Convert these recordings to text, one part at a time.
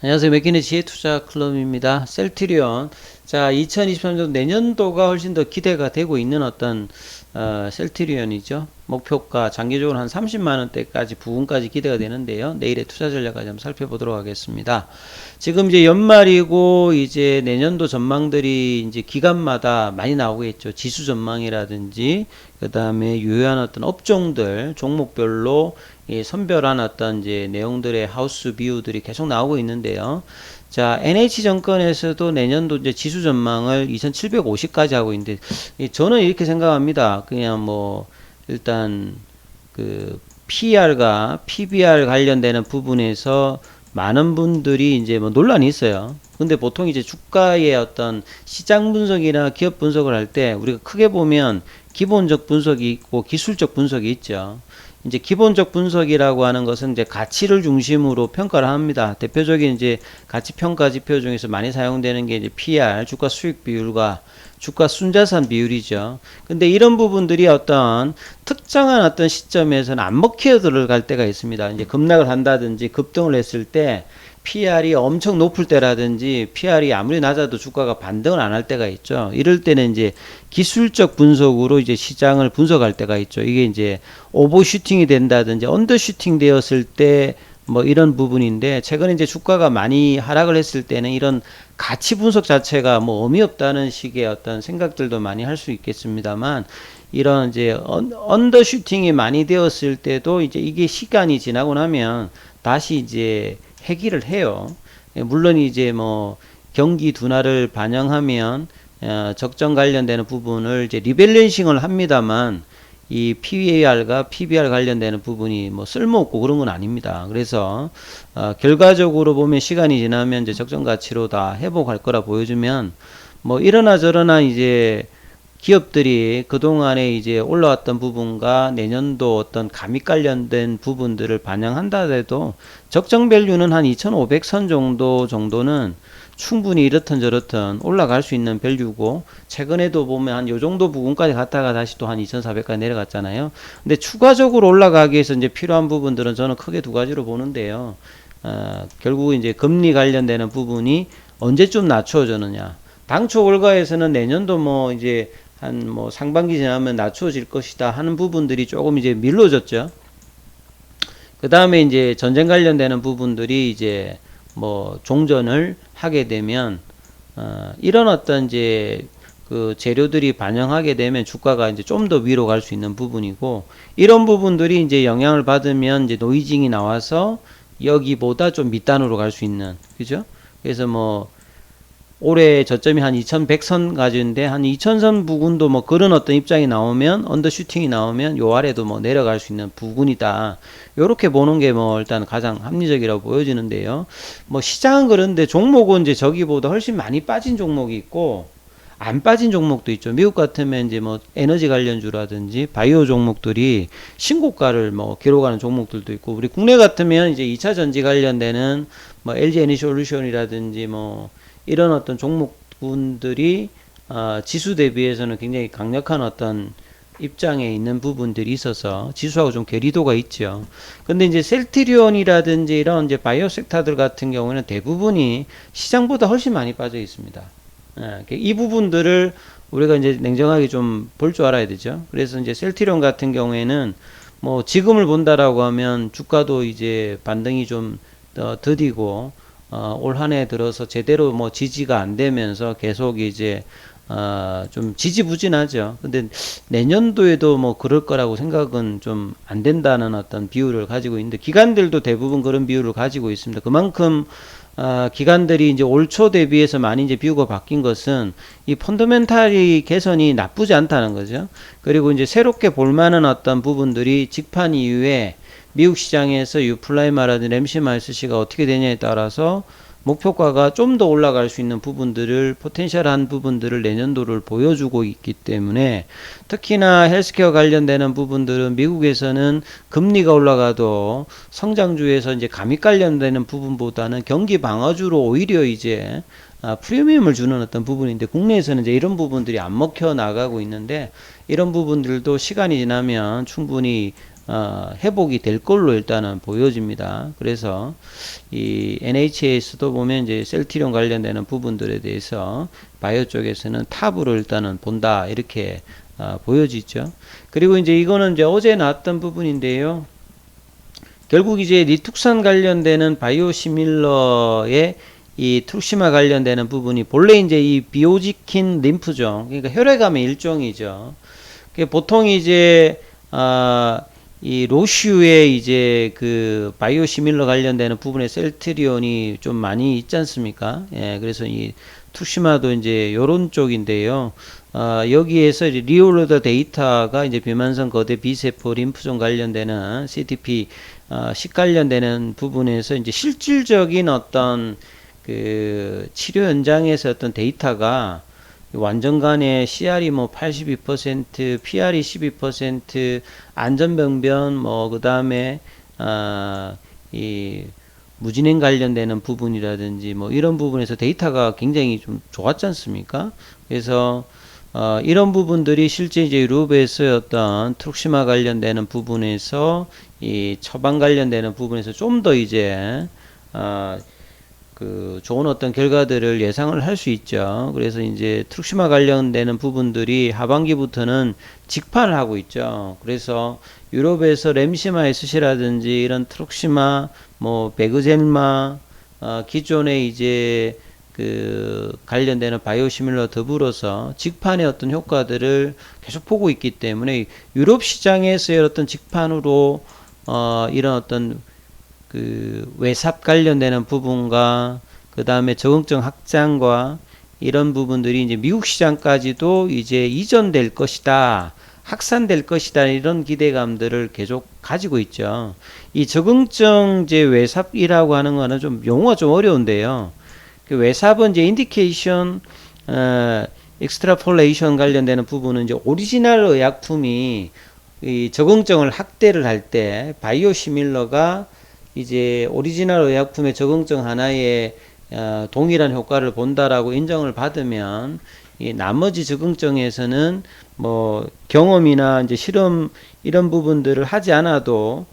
안녕하세요. 맥키니 지혜투자 클럽입니다. 셀트리온. 자, 2023년 내년도가 훨씬 더 기대가 되고 있는 어떤 셀트리온이죠. 목표가 장기적으로 한 30만원대까지 부근까지 기대가 되는데요. 내일의 투자 전략까지 한번 살펴보도록 하겠습니다. 지금 이제 연말이고 이제 내년도 전망들이 이제 기간마다 많이 나오고 있죠. 지수 전망이라든지 그 다음에 유효한 어떤 업종들 종목별로 선별한 어떤 이제 내용들의 하우스 비유들이 계속 나오고 있는데요. 자, NH증권에서도 내년도 이제 지수 전망을 2750까지 하고 있는데, 저는 이렇게 생각합니다. 그냥 뭐, 일단, 그, PR과 PBR 관련되는 부분에서 많은 분들이 이제 뭐 논란이 있어요. 근데 보통 이제 주가의 어떤 시장 분석이나 기업 분석을 할 때 우리가 크게 보면 기본적 분석이 있고 기술적 분석이 있죠. 이제 기본적 분석이라고 하는 것은 이제 가치를 중심으로 평가를 합니다. 대표적인 이제 가치 평가 지표 중에서 많이 사용되는 게 이제 PR, 주가 수익 비율과 주가 순자산 비율이죠. 근데 이런 부분들이 어떤 특정한 어떤 시점에서는 안 먹혀 들어갈 때가 있습니다. 이제 급락을 한다든지 급등을 했을 때 PR이 엄청 높을 때라든지 PR이 아무리 낮아도 주가가 반등을 안 할 때가 있죠. 이럴 때는 이제 기술적 분석으로 이제 시장을 분석할 때가 있죠. 이게 이제 오버슈팅이 된다든지 언더슈팅 되었을 때 뭐 이런 부분인데, 최근에 이제 주가가 많이 하락을 했을 때는 이런 가치 분석 자체가 뭐 의미 없다는 식의 어떤 생각들도 많이 할 수 있겠습니다만, 이런 이제 언더슈팅이 많이 되었을 때도 이제 이게 시간이 지나고 나면 다시 이제 해기를 해요. 물론 이제 뭐 경기 둔화를 반영하면 적정 관련되는 부분을 이제 리밸런싱을 합니다만, 이 PAR과 PBR 관련되는 부분이 뭐 쓸모없고 그런 건 아닙니다. 그래서 결과적으로 보면 시간이 지나면 이제 적정 가치로 다 회복할 거라 보여주면, 뭐 이러나 저러나 이제 기업들이 그동안에 이제 올라왔던 부분과 내년도 어떤 감익 관련된 부분들을 반영한다 해도 적정 밸류는 한 2500선 정도는 충분히 이렇든 저렇든 올라갈 수 있는 밸류고, 최근에도 보면 한 요 정도 부분까지 갔다가 다시 또 한 2400까지 내려갔잖아요. 근데 추가적으로 올라가기 위해서 이제 필요한 부분들은 저는 크게 두 가지로 보는데요. 결국 이제 금리 관련되는 부분이 언제쯤 낮춰지느냐. 당초 월가에서는 내년도 뭐 이제 한 뭐 상반기 지나면 낮춰질 것이다 하는 부분들이 조금 이제 미뤄졌죠. 그 다음에 이제 전쟁 관련되는 부분들이 이제 뭐 종전을 하게 되면 이런 어떤 이제 그 재료들이 반영하게 되면 주가가 이제 좀 더 위로 갈 수 있는 부분이고, 이런 부분들이 이제 영향을 받으면 이제 노이징이 나와서 여기보다 좀 밑단으로 갈 수 있는, 그죠? 그래서 뭐 올해 저점이 한 2100선 가지는데 한 2000선 부근도 뭐 그런 어떤 입장이 나오면, 언더슈팅이 나오면 요 아래도 뭐 내려갈 수 있는 부근이다. 요렇게 보는 게 뭐 일단 가장 합리적이라고 보여지는데요. 뭐 시장은 그런데 종목은 이제 저기보다 훨씬 많이 빠진 종목이 있고 안 빠진 종목도 있죠. 미국 같으면 이제 뭐 에너지 관련주라든지 바이오 종목들이 신고가를 뭐 기록하는 종목들도 있고, 우리 국내 같으면 이제 2차 전지 관련되는 뭐 LG 에너지솔루션이라든지 뭐 이런 어떤 종목군들이 지수 대비해서는 굉장히 강력한 어떤 입장에 있는 부분들이 있어서 지수하고 좀 괴리도가 있죠. 근데 이제 셀트리온이라든지 이런 이제 바이오 섹터들 같은 경우는 대부분이 시장보다 훨씬 많이 빠져 있습니다. 이 부분들을 우리가 이제 냉정하게 좀 볼 줄 알아야 되죠. 그래서 이제 셀트리온 같은 경우에는 뭐 지금을 본다라고 하면 주가도 이제 반등이 좀 더디고 올 한 해 들어서 제대로 뭐 지지가 안 되면서 계속 이제 좀 지지부진하죠. 근데 내년도에도 뭐 그럴 거라고 생각은 좀 안 된다는 어떤 비율을 가지고 있는데, 기관들도 대부분 그런 비율을 가지고 있습니다. 그만큼 기관들이 이제 올 초 대비해서 많이 이제 비유가 바뀐 것은 이 펀더멘탈이 개선이 나쁘지 않다는 거죠. 그리고 이제 새롭게 볼만한 어떤 부분들이 직판 이후에 미국 시장에서 유플라이마라든지 램시마이스시가 어떻게 되냐에 따라서 목표가가 좀 더 올라갈 수 있는 부분들을, 포텐셜한 부분들을 내년도를 보여주고 있기 때문에, 특히나 헬스케어 관련되는 부분들은 미국에서는 금리가 올라가도 성장주에서 이제 감익 관련되는 부분보다는 경기 방어주로 오히려 이제 프리미엄을 주는 어떤 부분인데, 국내에서는 이제 이런 부분들이 안 먹혀 나가고 있는데, 이런 부분들도 시간이 지나면 충분히 회복이 될 걸로 일단은 보여집니다. 그래서 이 NHA에서도 보면 이제 셀트리온 관련되는 부분들에 대해서 바이오 쪽에서는 탑으로 일단은 본다 이렇게 보여지죠. 그리고 이제 이거는 이제 어제 나왔던 부분인데요. 결국 이제 리툭산 관련되는 바이오시밀러의 이 트룩시마 관련되는 부분이 본래 이제 이 비오지킨 림프종, 그러니까 혈액암의 일종이죠. 보통 이제 이 로슈의 이제 그 바이오시밀러 관련되는 부분에 셀트리온이 좀 많이 있지 않습니까? 예, 그래서 이 투시마도 이제 요런 쪽인데요. 여기에서 이제 리얼로드 데이터가 이제 비만성 거대 비세포 림프종 관련되는 CTP, 식 관련되는 부분에서 이제 실질적인 어떤 그 치료 현장에서 어떤 데이터가 완전간에 CR이 뭐 82%, PR이 12%, 안전병변 뭐 그다음에 이 무진행 관련되는 부분이라든지 뭐 이런 부분에서 데이터가 굉장히 좀 좋았지 않습니까? 그래서 이런 부분들이 실제 이제 유럽에서 어떤 트룩시마 관련되는 부분에서 이 처방 관련되는 부분에서 좀 더 이제 그 좋은 어떤 결과들을 예상을 할 수 있죠. 그래서 이제 트룩시마 관련되는 부분들이 하반기부터는 직판을 하고 있죠. 그래서 유럽에서 램시마 SC라든지 이런 트룩시마, 뭐 베그젤마, 기존에 이제 그 관련되는 바이오시밀러 더불어서 직판의 어떤 효과들을 계속 보고 있기 때문에 유럽 시장에서의 어떤 직판으로 이런 어떤 그 외삽 관련되는 부분과 그 다음에 적응증 확장과 이런 부분들이 이제 미국 시장까지도 이제 이전될 것이다, 확산될 것이다, 이런 기대감들을 계속 가지고 있죠. 이 적응증 이제 외삽이라고 하는 거는 좀 용어가 좀 어려운데요. 그 외삽은 이제 인디케이션, 익스트라폴레이션 관련되는 부분은 이제 오리지널 의약품이 이 적응증을 확대를 할 때 바이오시밀러가 이제 오리지널 의약품의 적응증 하나에 동일한 효과를 본다라고 인정을 받으면 이 나머지 적응증에서는 뭐 경험이나 이제 실험 이런 부분들을 하지 않아도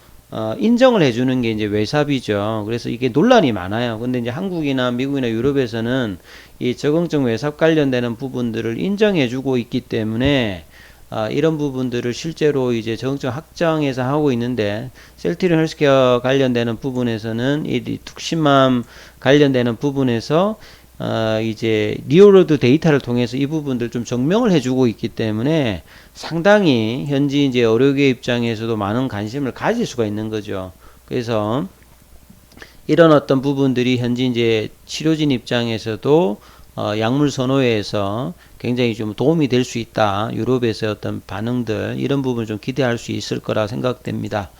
인정을 해주는 게 이제 외삽이죠. 그래서 이게 논란이 많아요. 근데 이제 한국이나 미국이나 유럽에서는 이 적응증 외삽 관련되는 부분들을 인정해주고 있기 때문에 이런 부분들을 실제로 이제 적응증 확정해서 하고 있는데, 셀트리온 헬스케어 관련되는 부분에서는 이 툭시맘 관련되는 부분에서 이제 리얼로드 데이터를 통해서 이 부분들 좀 증명을 해주고 있기 때문에 상당히 현지 이제 의료계 입장에서도 많은 관심을 가질 수가 있는 거죠. 그래서 이런 어떤 부분들이 현지 이제 치료진 입장에서도 약물 선호에서 굉장히 좀 도움이 될 수 있다. 유럽에서의 어떤 반응들, 이런 부분을 좀 기대할 수 있을 거라 생각됩니다.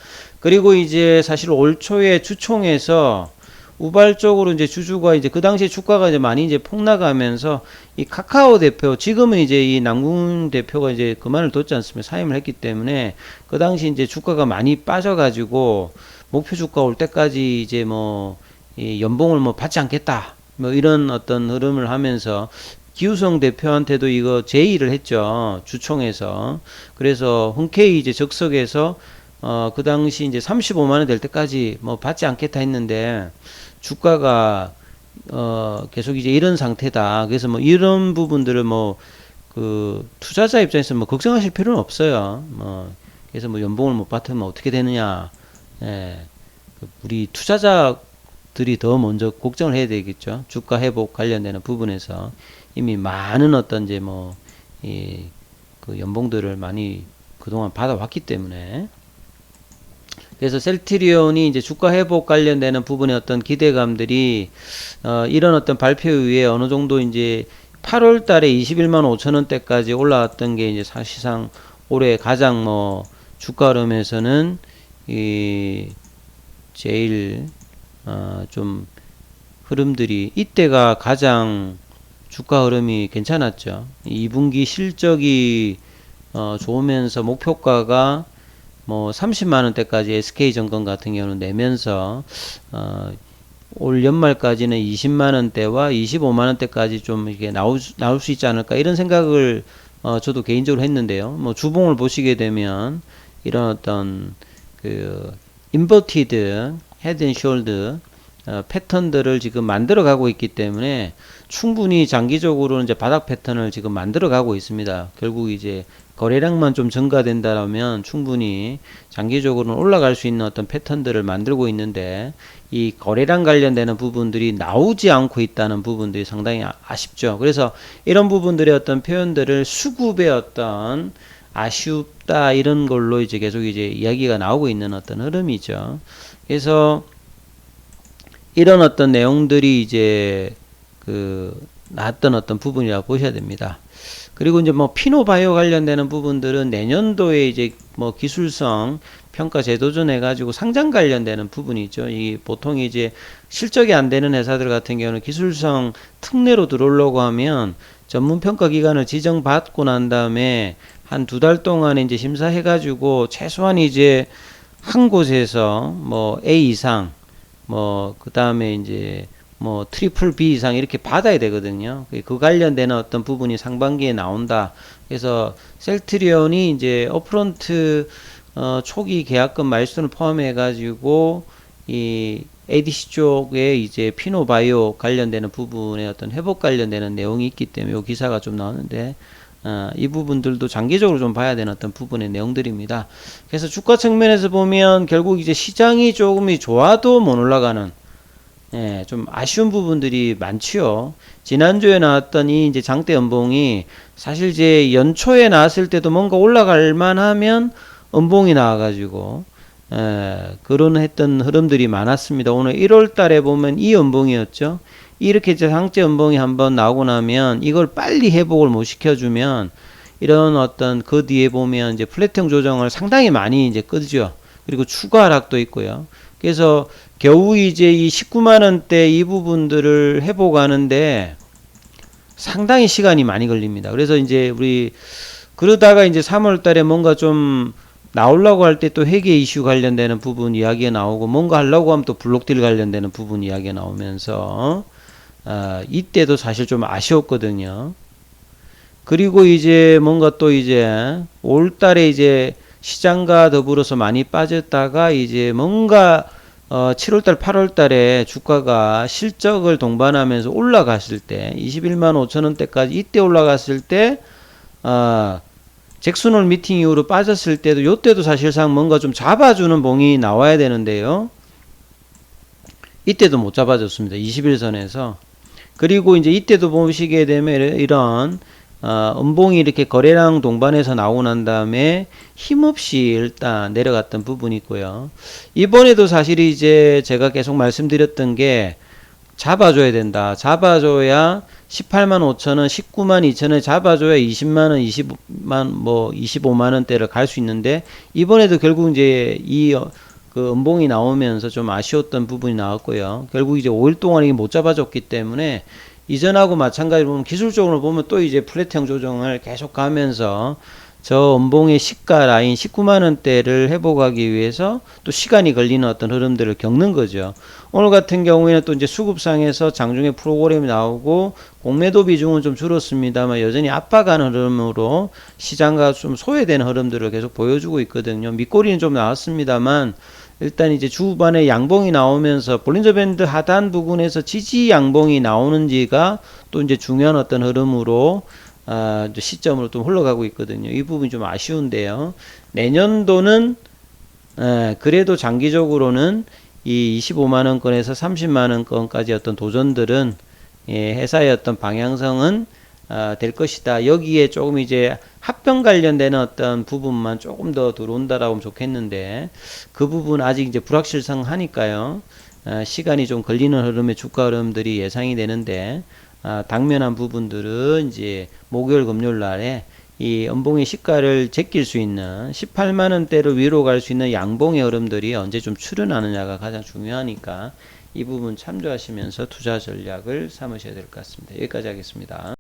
그리고 이제 사실 올 초에 주총에서 우발적으로 이제 주주가 이제 그 당시에 주가가 이제 많이 이제 폭락하면서 이 카카오 대표, 지금은 이제 이 남궁 대표가 이제 그만을 뒀지 않습니까? 사임을 했기 때문에 그 당시 이제 주가가 많이 빠져가지고 목표 주가 올 때까지 이제 뭐 이 연봉을 뭐 받지 않겠다, 뭐 이런 어떤 흐름을 하면서 기우성 대표한테도 이거 제의를 했죠. 주총에서. 그래서 흔쾌히 이제 적석에서 그 당시 이제 35만원 될 때까지 뭐 받지 않겠다 했는데 주가가 계속 이제 이런 상태다. 그래서 뭐 이런 부분들을 뭐 그 투자자 입장에서 뭐 걱정하실 필요는 없어요. 뭐 그래서 뭐 연봉을 못 받으면 어떻게 되느냐. 예. 우리 투자자들이 더 먼저 걱정을 해야 되겠죠. 주가 회복 관련되는 부분에서 이미 많은 어떤 이제 뭐 이 그 연봉들을 많이 그동안 받아왔기 때문에, 그래서 셀트리온이 이제 주가 회복 관련되는 부분의 어떤 기대감들이 이런 어떤 발표 이후에 어느 정도 이제 8월 달에 21만 5천 원대까지 올라왔던 게 이제 사실상 올해 가장 뭐 주가 흐름에서는 이 제일 좀 흐름들이 이때가 가장 주가 흐름이 괜찮았죠. 2분기 실적이 좋으면서 목표가가 뭐 30만원대까지 SK증권 같은 경우는 내면서 올 연말까지는 20만원대와 25만원대까지 좀 이게 나올 수 있지 않을까, 이런 생각을 저도 개인적으로 했는데요. 뭐 주봉을 보시게 되면 이런 어떤 그 인버티드 헤드 앤 숄더 패턴들을 지금 만들어 가고 있기 때문에 충분히 장기적으로는 이제 바닥 패턴을 지금 만들어 가고 있습니다. 결국 이제 거래량만 좀 증가된다면 충분히 장기적으로는 올라갈 수 있는 어떤 패턴들을 만들고 있는데, 이 거래량 관련되는 부분들이 나오지 않고 있다는 부분들이 상당히 아쉽죠. 그래서 이런 부분들의 어떤 표현들을 수급의 어떤 아쉽다 이런 걸로 이제 계속 이제 이야기가 나오고 있는 어떤 흐름이죠. 그래서 이런 어떤 내용들이 이제 나왔던 어떤 부분이라고 보셔야 됩니다. 그리고 이제 뭐 피노바이오 관련되는 부분들은 내년도에 이제 뭐 기술성 평가 제도전 해가지고 상장 관련되는 부분이 있죠. 이 보통 이제 실적이 안 되는 회사들 같은 경우는 기술성 특례로 들어오려고 하면 전문 평가 기관을 지정받고 난 다음에 한 2달 동안에 이제 심사해가지고 최소한 이제 한 곳에서 뭐 A 이상 뭐 그 다음에 이제 뭐 트리플 B 이상 이렇게 받아야 되거든요. 그 관련되는 어떤 부분이 상반기에 나온다. 그래서 셀트리온이 이제 어프런트 초기 계약금 말씀을 포함해 가지고 이 ADC 쪽에 이제 피노바이오 관련되는 부분에 어떤 회복 관련되는 내용이 있기 때문에 이 기사가 좀 나오는데, 이 부분들도 장기적으로 좀 봐야 되는 어떤 부분의 내용들입니다. 그래서 주가 측면에서 보면 결국 이제 시장이 조금이 좋아도 못 올라가는, 예, 좀 아쉬운 부분들이 많지요. 지난주에 나왔던 이 이제 장대 연봉이 사실 이제 연초에 나왔을 때도 뭔가 올라갈 만하면 연봉이 나와가지고, 그런 했던 흐름들이 많았습니다. 오늘 1월 달에 보면 이 연봉이었죠. 이렇게 이제 상체 연봉이 한번 나오고 나면 이걸 빨리 회복을 못 시켜주면 이런 어떤 그 뒤에 보면 이제 플랫형 조정을 상당히 많이 이제 끄죠. 그리고 추가 하락도 있고요. 그래서 겨우 이제 이 19만 원대 이 부분들을 회복하는데 상당히 시간이 많이 걸립니다. 그래서 이제 우리 그러다가 이제 3월 달에 뭔가 좀 나오려고 할 때 또 회계 이슈 관련되는 부분 이야기가 나오고, 뭔가 하려고 하면 또 블록딜 관련되는 부분 이야기가 나오면서 이때도 사실 좀 아쉬웠거든요. 그리고 이제 뭔가 또 이제 올 달에 이제 시장과 더불어서 많이 빠졌다가 이제 뭔가 7월달 8월달에 주가가 실적을 동반하면서 올라갔을 때 21만 5천원대까지 이때 올라갔을 때 잭슨홀 미팅 이후로 빠졌을 때도 요때도 사실상 뭔가 좀 잡아주는 봉이 나와야 되는데요. 이때도 못 잡아줬습니다. 21선에서. 그리고 이제 이때도 보시게 되면 이런 음봉이 이렇게 거래량 동반해서 나오고 난 다음에 힘없이 일단 내려갔던 부분이 있고요. 이번에도 사실 이제 제가 계속 말씀드렸던 게 잡아줘야 된다. 잡아줘야 18만 5천원, 19만 2천원 잡아줘야 20만원, 20만, 뭐 25만원대를 갈 수 있는데, 이번에도 결국 이제 그 음봉이 나오면서 좀 아쉬웠던 부분이 나왔고요. 결국 이제 5일 동안 이게 못 잡아줬기 때문에 이전하고 마찬가지로 보면 기술적으로 보면 또 이제 플랫형 조정을 계속 가면서 저 음봉의 시가 라인 19만원대를 회복하기 위해서 또 시간이 걸리는 어떤 흐름들을 겪는 거죠. 오늘 같은 경우에는 또 이제 수급상에서 장중에 프로그램이 나오고 공매도 비중은 좀 줄었습니다만 여전히 압박하는 흐름으로 시장과 좀 소외되는 흐름들을 계속 보여주고 있거든요. 밑꼬리는 좀 나왔습니다만 일단 이제 주반에 양봉이 나오면서 볼린저 밴드 하단 부분에서 지지 양봉이 나오는지가 또 이제 중요한 어떤 흐름으로 시점으로 좀 흘러가고 있거든요. 이 부분이 좀 아쉬운데요. 내년도는 그래도 장기적으로는 이 25만원권에서 30만원권까지 어떤 도전들은 회사의 어떤 방향성은 될 것이다. 여기에 조금 이제 합병 관련되는 어떤 부분만 조금 더 들어온다라고 하면 좋겠는데, 그 부분 아직 이제 불확실성 하니까요. 시간이 좀 걸리는 흐름의 주가 흐름들이 예상이 되는데, 당면한 부분들은 이제 목요일 금요일 날에 이 연봉의 시가를 제낄 수 있는 18만원대를 위로 갈 수 있는 양봉의 흐름들이 언제 좀 출현하느냐가 가장 중요하니까 이 부분 참조하시면서 투자 전략을 삼으셔야 될 것 같습니다. 여기까지 하겠습니다.